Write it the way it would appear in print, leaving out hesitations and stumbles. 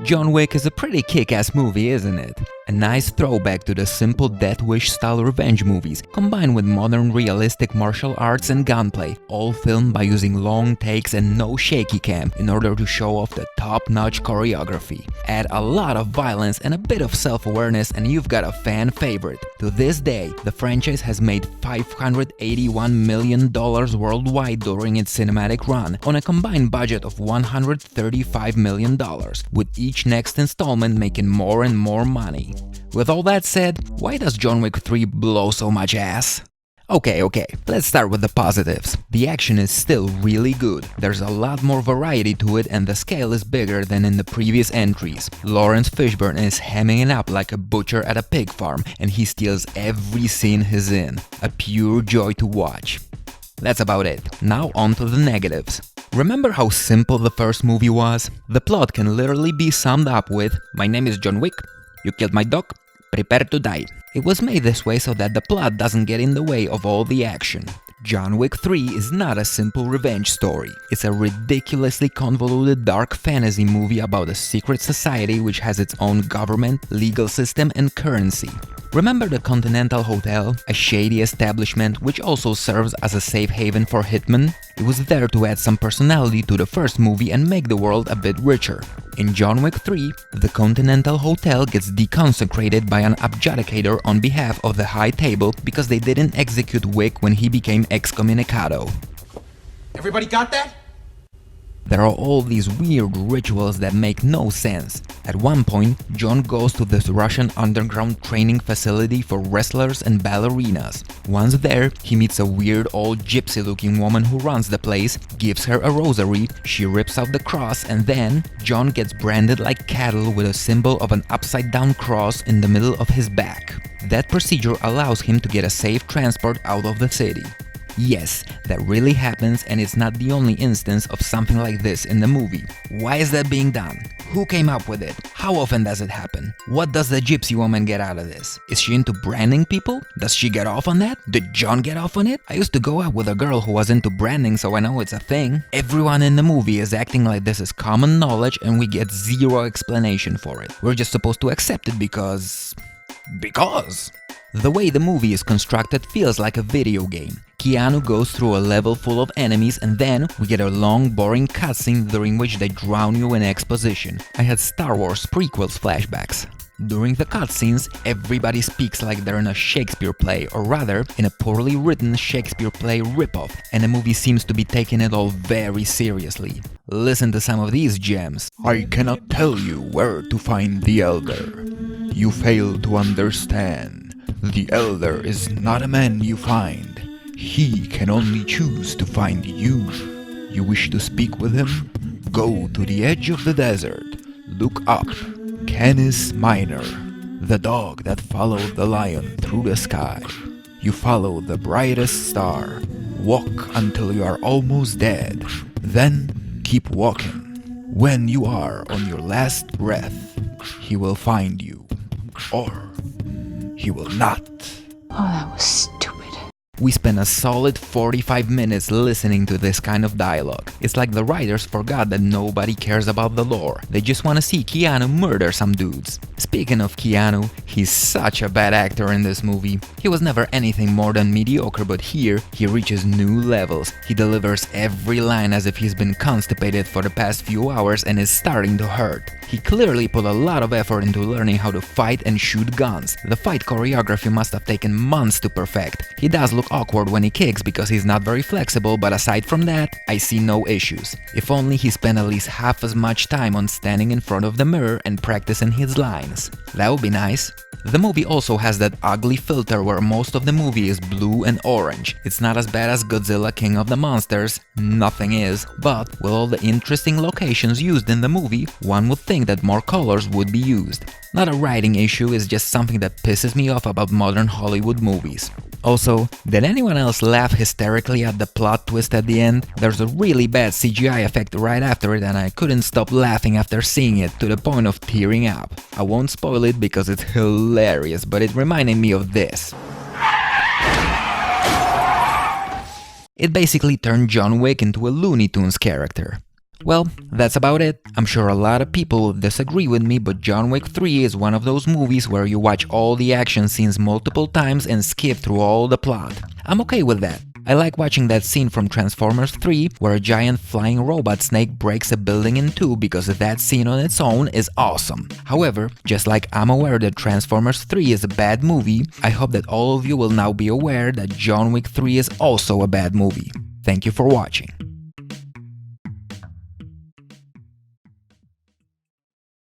John Wick is a pretty kick-ass movie, isn't it? A nice throwback to the simple Death Wish-style revenge movies, combined with modern realistic martial arts and gunplay, all filmed by using long takes and no shaky cam in order to show off the top-notch choreography. Add a lot of violence and a bit of self-awareness and you've got a fan favorite. To this day, the franchise has made $581 million worldwide during its cinematic run, on a combined budget of $135 million, with each next installment making more and more money. With all that said, why does John Wick 3 blow so much ass? Okay, let's start with the positives. The action is still really good, there's a lot more variety to it and the scale is bigger than in the previous entries. Lawrence Fishburne is hemming it up like a butcher at a pig farm and he steals every scene he's in. A pure joy to watch. That's about it. Now on to the negatives. Remember how simple the first movie was? The plot can literally be summed up with, "My name is John Wick, you killed my dog, prepare to die." It was made this way so that the plot doesn't get in the way of all the action. John Wick 3 is not a simple revenge story. It's a ridiculously convoluted dark fantasy movie about a secret society which has its own government, legal system and currency. Remember the Continental Hotel, a shady establishment which also serves as a safe haven for hitmen? It was there to add some personality to the first movie and make the world a bit richer. In John Wick 3, the Continental Hotel gets deconsecrated by an adjudicator on behalf of the High Table because they didn't execute Wick when he became excommunicado. Everybody got that? There are all these weird rituals that make no sense. At one point, John goes to this Russian underground training facility for wrestlers and ballerinas. Once there, he meets a weird old gypsy-looking woman who runs the place, gives her a rosary, she rips out the cross, and then John gets branded like cattle with a symbol of an upside-down cross in the middle of his back. That procedure allows him to get a safe transport out of the city. Yes, that really happens and it's not the only instance of something like this in the movie. Why is that being done? Who came up with it? How often does it happen? What does the gypsy woman get out of this? Is she into branding people? Does she get off on that? Did John get off on it? I used to go out with a girl who was into branding, so I know it's a thing. Everyone in the movie is acting like this is common knowledge and we get zero explanation for it. We're just supposed to accept it because... The way the movie is constructed feels like a video game. Keanu goes through a level full of enemies and then we get a long boring cutscene during which they drown you in exposition. I had Star Wars prequels flashbacks. During the cutscenes, everybody speaks like they're in a Shakespeare play, or rather, in a poorly written Shakespeare play ripoff, and the movie seems to be taking it all very seriously. Listen to some of these gems. I cannot tell you where to find the Elder. You fail to understand. The Elder is not a man you find. He can only choose to find you. You wish to speak with him? Go to the edge of the desert. Look up. Canis Minor, the dog that followed the lion through the sky. You follow the brightest star. Walk until you are almost dead. Then keep walking. When you are on your last breath, he will find you. Or he will not. Oh, that was stupid. We spent a solid 45 minutes listening to this kind of dialogue. It's like the writers forgot that nobody cares about the lore. They just want to see Keanu murder some dudes. Speaking of Keanu, he's such a bad actor in this movie. He was never anything more than mediocre, but here he reaches new levels. He delivers every line as if he's been constipated for the past few hours and is starting to hurt. He clearly put a lot of effort into learning how to fight and shoot guns. The fight choreography must have taken months to perfect. He does look awkward when he kicks because he's not very flexible, but aside from that, I see no issues. If only he spent at least half as much time on standing in front of the mirror and practicing his lines. That would be nice. The movie also has that ugly filter where most of the movie is blue and orange. It's not as bad as Godzilla King of the Monsters, nothing is, but with all the interesting locations used in the movie, one would think that more colors would be used. Not a writing issue, it's just something that pisses me off about modern Hollywood movies. Also, did anyone else laugh hysterically at the plot twist at the end? There's a really bad CGI effect right after it and I couldn't stop laughing after seeing it to the point of tearing up. I won't spoil it because it's hilarious, but it reminded me of this. It basically turned John Wick into a Looney Tunes character. Well, that's about it. I'm sure a lot of people will disagree with me, but John Wick 3 is one of those movies where you watch all the action scenes multiple times and skip through all the plot. I'm okay with that. I like watching that scene from Transformers 3 where a giant flying robot snake breaks a building in two because that scene on its own is awesome. However, just like I'm aware that Transformers 3 is a bad movie, I hope that all of you will now be aware that John Wick 3 is also a bad movie. Thank you for watching.